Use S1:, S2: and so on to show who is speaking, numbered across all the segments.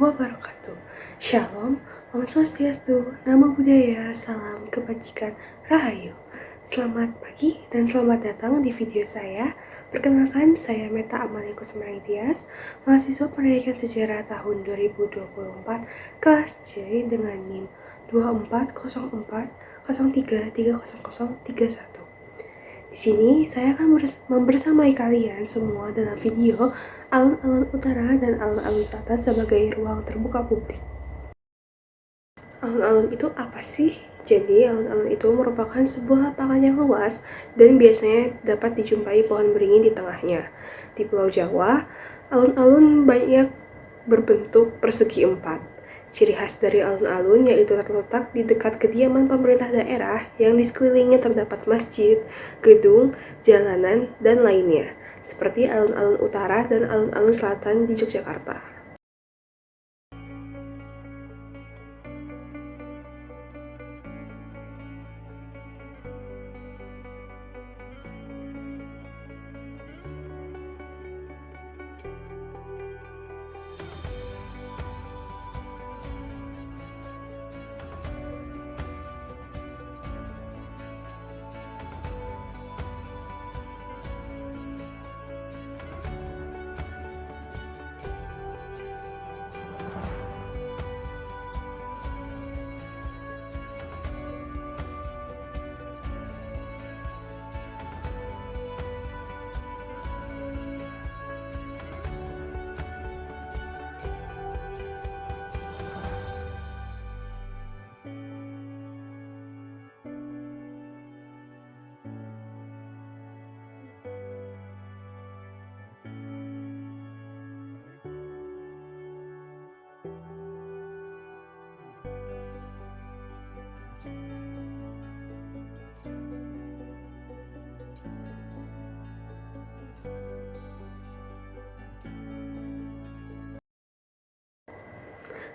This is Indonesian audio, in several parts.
S1: wabarakatuh. Shalom, Om Swastiastu, Namo Buddhaya, Salam Kebajikan, Rahayu. Selamat pagi dan selamat datang di video saya. Perkenalkan, saya Meta Amalia Kusuma Tias, mahasiswa Pendidikan Sejarah tahun 2024, kelas C dengan NIM 2404033031. Di sini saya akan membersamai kalian semua dalam video alun-alun utara dan alun-alun selatan sebagai ruang terbuka publik. Alun-alun itu apa sih? Jadi, alun-alun itu merupakan sebuah lapangan yang luas dan biasanya dapat dijumpai pohon beringin di tengahnya. Di Pulau Jawa, alun-alun banyak berbentuk persegi empat. Ciri khas dari alun-alun yaitu terletak di dekat kediaman pemerintah daerah yang di sekelilingnya terdapat masjid, gedung, jalanan, dan lainnya, seperti alun-alun utara dan alun-alun selatan di Yogyakarta.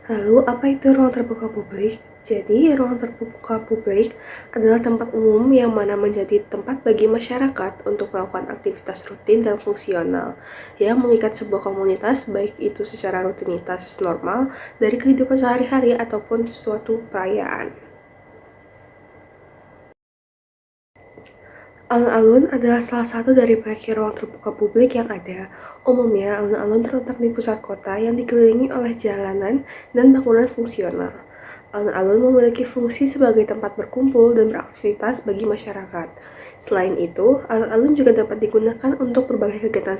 S1: Lalu, apa itu ruang terbuka publik? Jadi, ruang terbuka publik adalah tempat umum yang mana menjadi tempat bagi masyarakat untuk melakukan aktivitas rutin dan fungsional yang mengikat sebuah komunitas, baik itu secara rutinitas normal dari kehidupan sehari-hari ataupun suatu perayaan. Alun-alun adalah salah satu dari banyak ruang terbuka publik yang ada. Umumnya, alun-alun terletak di pusat kota yang dikelilingi oleh jalanan dan bangunan fungsional. Alun-alun memiliki fungsi sebagai tempat berkumpul dan beraktivitas bagi masyarakat. Selain itu, alun-alun juga dapat digunakan untuk berbagai kegiatan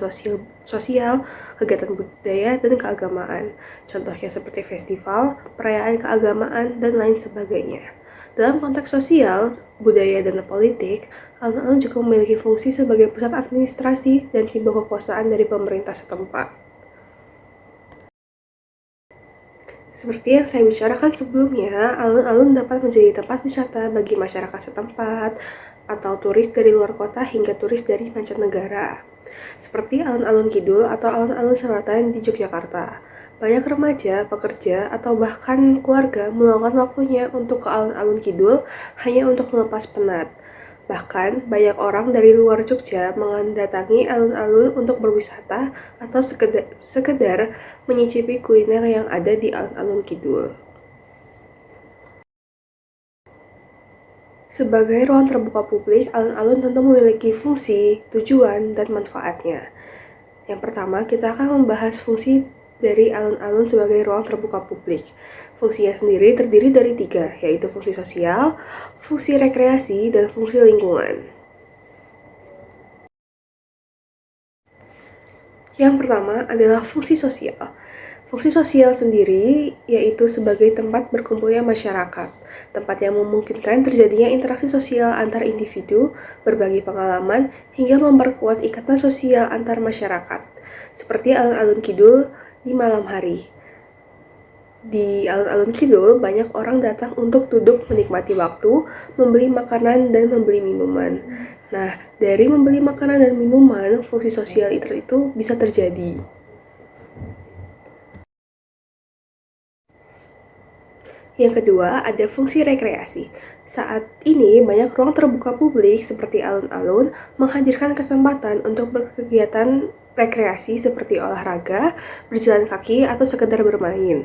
S1: sosial, kegiatan budaya, dan keagamaan. Contohnya seperti festival, perayaan keagamaan, dan lain sebagainya. Dalam konteks sosial, budaya, dan politik, alun-alun juga memiliki fungsi sebagai pusat administrasi dan simbol kekuasaan dari pemerintah setempat. Seperti yang saya bicarakan sebelumnya, alun-alun dapat menjadi tempat wisata bagi masyarakat setempat, atau turis dari luar kota hingga turis dari mancanegara. Seperti alun-alun Kidul atau alun-alun selatan di Yogyakarta. Banyak remaja, pekerja, atau bahkan keluarga meluangkan waktunya untuk ke alun-alun Kidul hanya untuk melepas penat. Bahkan, banyak orang dari luar Jogja mendatangi alun-alun untuk berwisata atau sekedar menyicipi kuliner yang ada di alun-alun Kidul. Sebagai ruang terbuka publik, alun-alun tentu memiliki fungsi, tujuan, dan manfaatnya. Yang pertama, kita akan membahas fungsi dari alun-alun sebagai ruang terbuka publik. Fungsinya sendiri terdiri dari 3, yaitu fungsi sosial, fungsi rekreasi, dan fungsi lingkungan. Yang pertama adalah fungsi sosial. Fungsi sosial sendiri yaitu sebagai tempat berkumpulnya masyarakat, tempat yang memungkinkan terjadinya interaksi sosial antar individu, berbagi pengalaman, hingga memperkuat ikatan sosial antar masyarakat, seperti alun-alun Kidul di malam hari. Di alun-alun Kidul, banyak orang datang untuk duduk menikmati waktu, membeli makanan, dan membeli minuman. Nah, dari membeli makanan dan minuman, fungsi sosial itu bisa terjadi. Yang kedua, ada fungsi rekreasi. Saat ini, banyak ruang terbuka publik seperti alun-alun menghadirkan kesempatan untuk berkegiatan rekreasi seperti olahraga, berjalan kaki, atau sekedar bermain.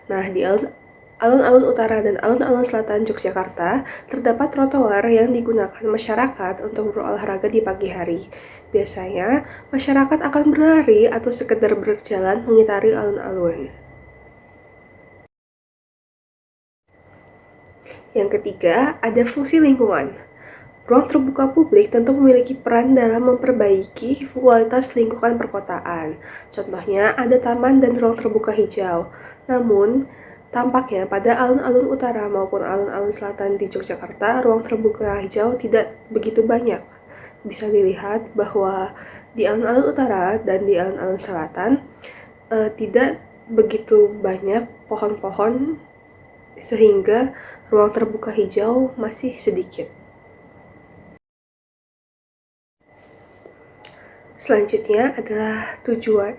S1: Nah, di alun-alun utara dan alun-alun selatan Yogyakarta, terdapat trotoar yang digunakan masyarakat untuk berolahraga di pagi hari. Biasanya, masyarakat akan berlari atau sekedar berjalan mengitari alun-alun. Yang ketiga, ada fungsi lingkungan. Ruang terbuka publik tentu memiliki peran dalam memperbaiki kualitas lingkungan perkotaan. Contohnya, ada taman dan ruang terbuka hijau. Namun, tampaknya pada alun-alun utara maupun alun-alun selatan di Yogyakarta, ruang terbuka hijau tidak begitu banyak. Bisa dilihat bahwa di alun-alun utara dan di alun-alun selatan tidak begitu banyak pohon-pohon sehingga ruang terbuka hijau masih sedikit. Selanjutnya adalah tujuan.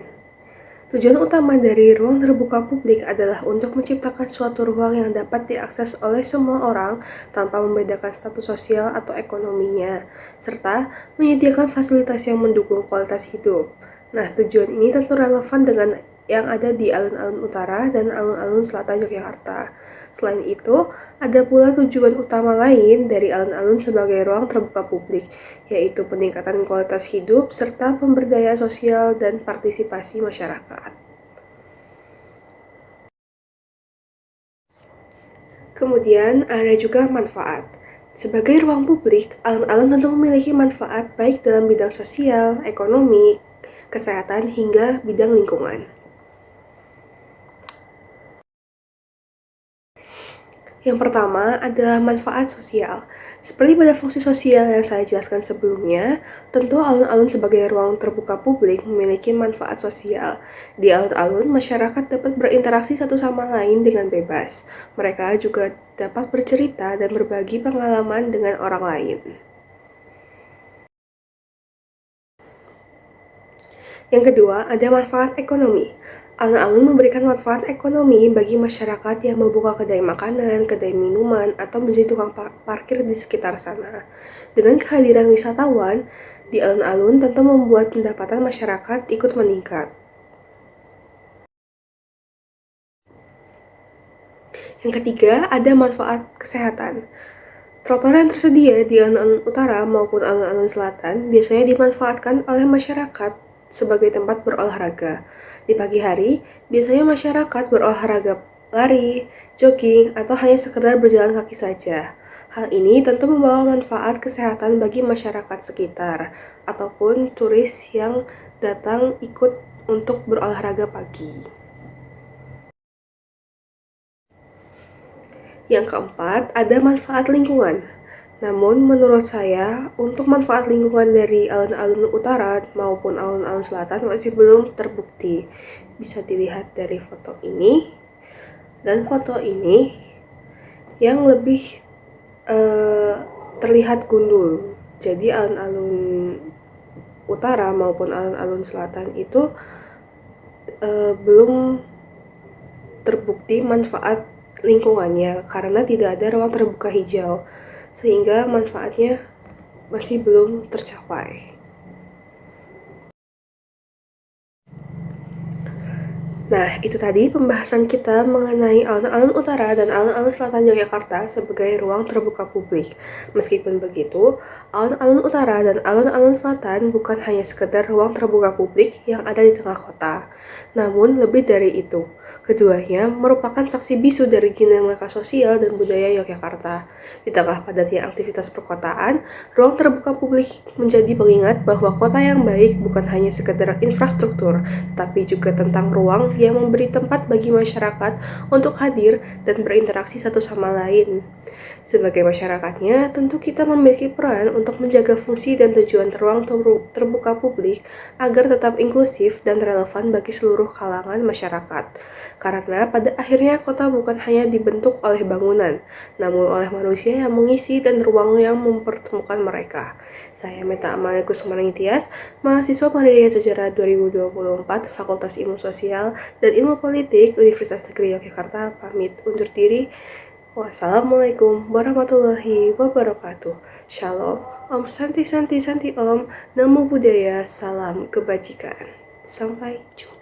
S1: Tujuan utama dari ruang terbuka publik adalah untuk menciptakan suatu ruang yang dapat diakses oleh semua orang tanpa membedakan status sosial atau ekonominya, serta menyediakan fasilitas yang mendukung kualitas hidup. Nah, tujuan ini tentu relevan dengan yang ada di alun-alun utara dan alun-alun selatan Yogyakarta. Selain itu, ada pula tujuan utama lain dari alun-alun sebagai ruang terbuka publik, yaitu peningkatan kualitas hidup serta pemberdayaan sosial dan partisipasi masyarakat. Kemudian ada juga manfaat. Sebagai ruang publik, alun-alun tentu memiliki manfaat baik dalam bidang sosial, ekonomi, kesehatan, hingga bidang lingkungan. Yang pertama adalah manfaat sosial. Seperti pada fungsi sosial yang saya jelaskan sebelumnya, tentu alun-alun sebagai ruang terbuka publik memiliki manfaat sosial. Di alun-alun, masyarakat dapat berinteraksi satu sama lain dengan bebas. Mereka juga dapat bercerita dan berbagi pengalaman dengan orang lain. Yang kedua, ada manfaat ekonomi. Alun-alun memberikan manfaat ekonomi bagi masyarakat yang membuka kedai makanan, kedai minuman, atau menjadi tukang parkir di sekitar sana. Dengan kehadiran wisatawan, di alun-alun tentu membuat pendapatan masyarakat ikut meningkat. Yang ketiga, ada manfaat kesehatan. Trotoar yang tersedia di alun-alun utara maupun alun-alun selatan biasanya dimanfaatkan oleh masyarakat sebagai tempat berolahraga. Di pagi hari, biasanya masyarakat berolahraga lari, jogging, atau hanya sekedar berjalan kaki saja. Hal ini tentu membawa manfaat kesehatan bagi masyarakat sekitar, ataupun turis yang datang ikut untuk berolahraga pagi. Yang keempat, ada manfaat lingkungan. Namun, menurut saya, untuk manfaat lingkungan dari alun-alun utara maupun alun-alun selatan masih belum terbukti. Bisa dilihat dari foto ini dan foto ini yang lebih terlihat gundul. Jadi, alun-alun utara maupun alun-alun selatan itu belum terbukti manfaat lingkungannya karena tidak ada ruang terbuka hijau, sehingga manfaatnya masih belum tercapai. Nah, itu tadi pembahasan kita mengenai alun-alun utara dan alun-alun selatan Yogyakarta sebagai ruang terbuka publik. Meskipun begitu, alun-alun utara dan alun-alun selatan bukan hanya sekedar ruang terbuka publik yang ada di tengah kota, namun lebih dari itu. Keduanya merupakan saksi bisu dari dinamika sosial dan budaya Yogyakarta. Di tengah padatnya aktivitas perkotaan, ruang terbuka publik menjadi pengingat bahwa kota yang baik bukan hanya sekedar infrastruktur, tapi juga tentang ruang yang memberi tempat bagi masyarakat untuk hadir dan berinteraksi satu sama lain. Sebagai masyarakatnya, tentu kita memiliki peran untuk menjaga fungsi dan tujuan ruang terbuka publik agar tetap inklusif dan relevan bagi seluruh kalangan masyarakat. Karena pada akhirnya kota bukan hanya dibentuk oleh bangunan, namun oleh manusia yang mengisi dan ruang yang mempertemukan mereka. Saya Meta Amalia Kusumana Tias, mahasiswa Pendidikan Sejarah 2024, Fakultas Ilmu Sosial dan Ilmu Politik Universitas Negeri Yogyakarta, pamit undur diri. Wassalamualaikum warahmatullahi wabarakatuh. Shalom, Om Santi Santi Santi Om, Namo Buddhaya, salam kebajikan. Sampai jumpa.